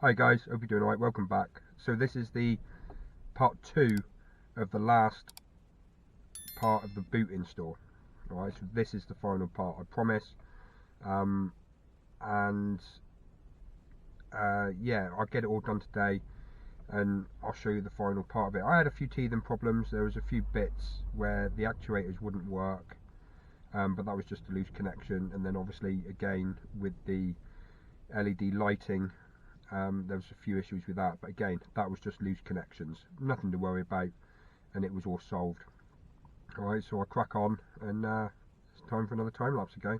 Hi guys, hope you're doing alright, welcome back. So this is the part 2 of the last part of the boot install. Alright, so this is the final part, I promise. Yeah, I'll get it all done today and I'll show you the final part of it. I had a few teething problems. There was a few bits where the actuators wouldn't work, but that was just a loose connection, and then obviously again with the LED lighting, there was a few issues with that, but again, that was just loose connections, nothing to worry about, and it was all solved. Alright, so I'll crack on, and it's time for another time lapse again.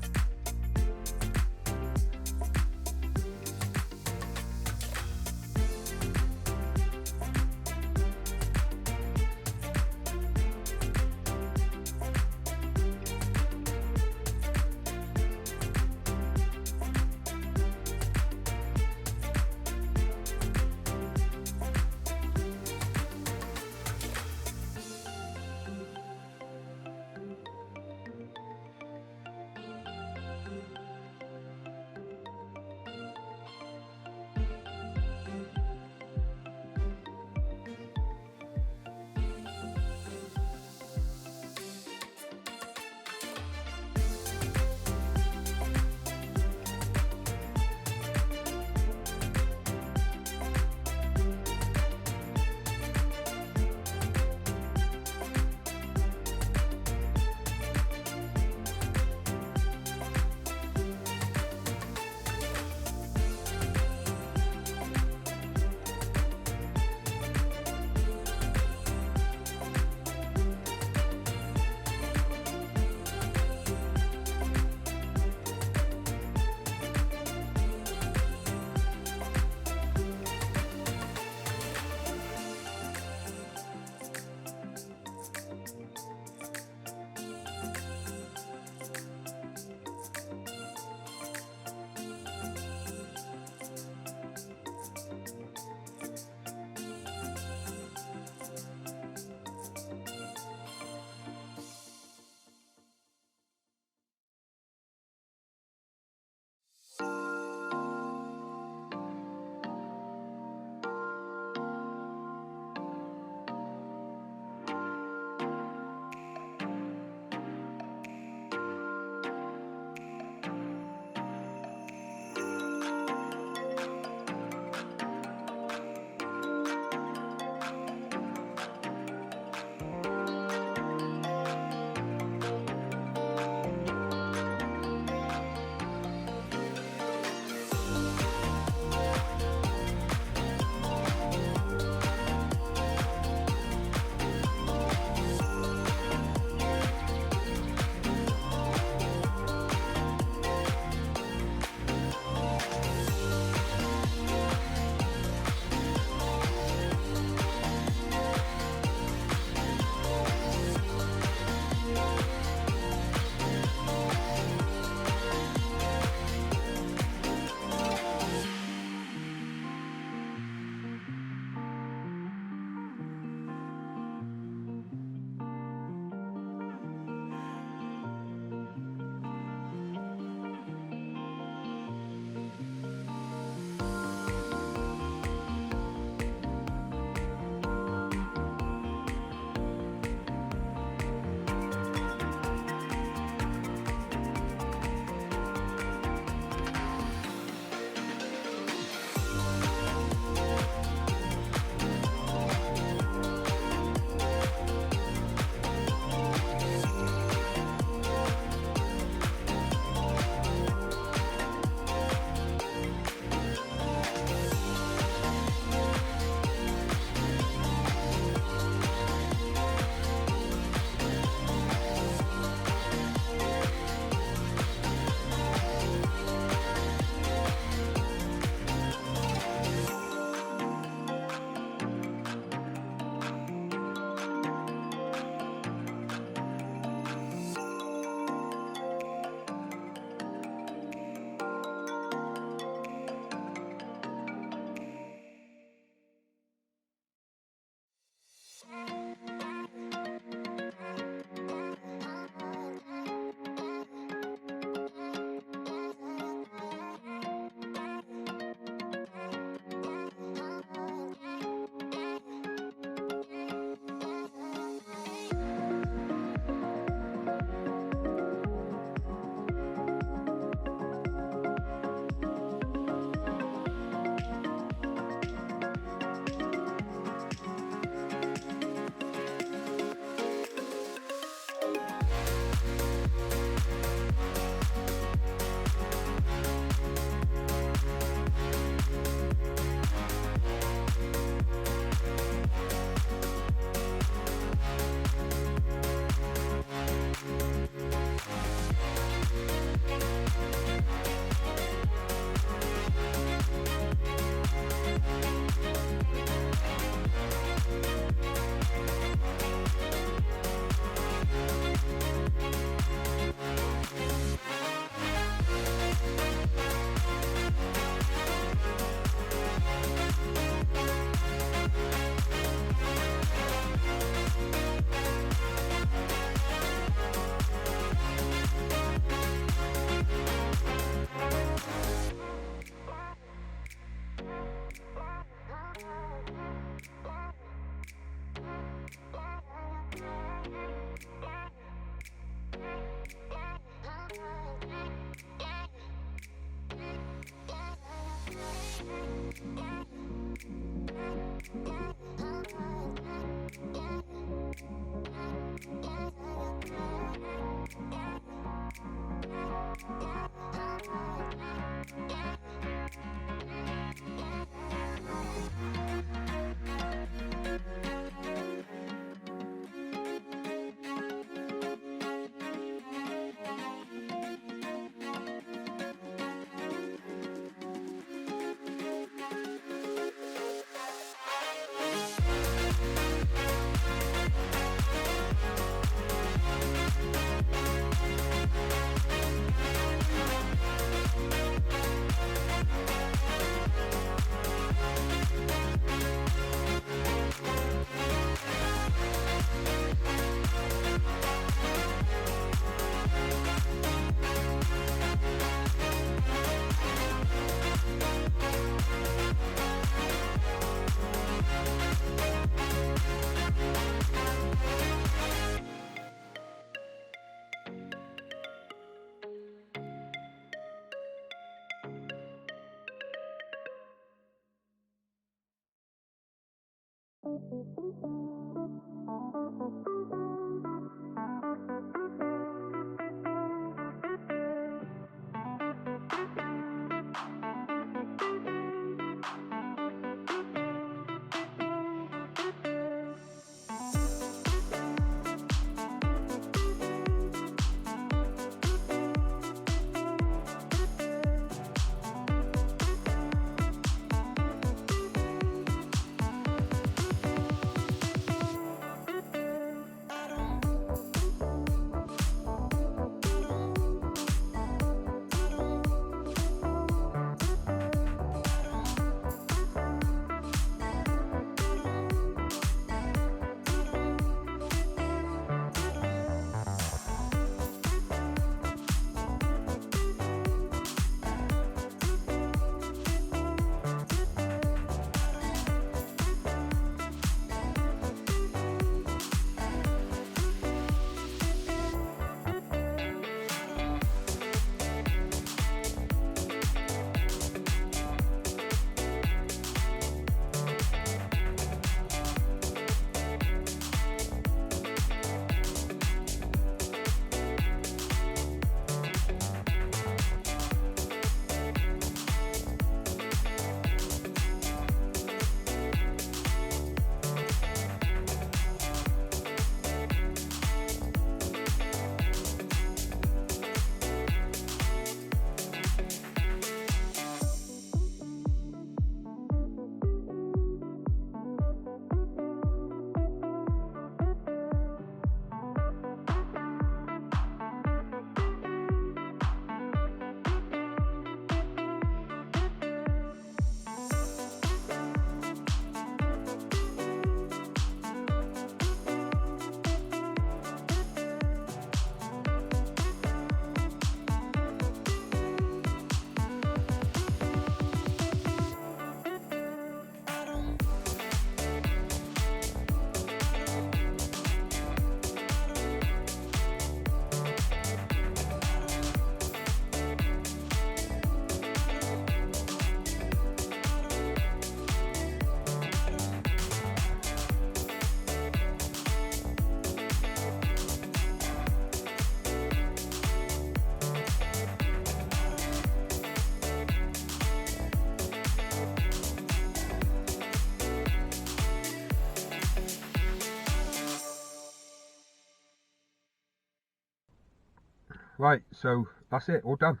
Right, so that's it, all done.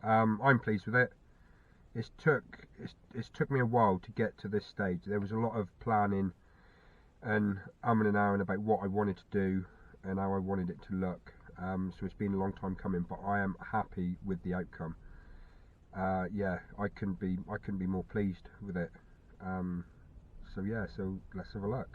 I'm pleased with it. It's took me a while to get to this stage. There was a lot of planning and umming and ahhing about what I wanted to do and how I wanted it to look. So it's been a long time coming, but I am happy with the outcome. Yeah, I couldn't be more pleased with it. So yeah, so let's have a look.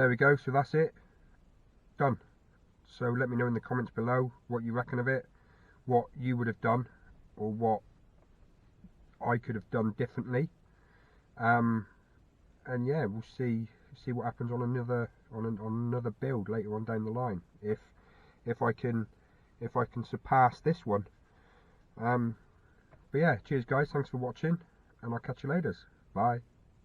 there we go. So that's it, done. So let me know in the comments below what you reckon of it, what you would have done, or what I could have done differently. And yeah, we'll see what happens on another build later on down the line, if I can surpass this one. But yeah, cheers guys, thanks for watching, and I'll catch you later. Bye.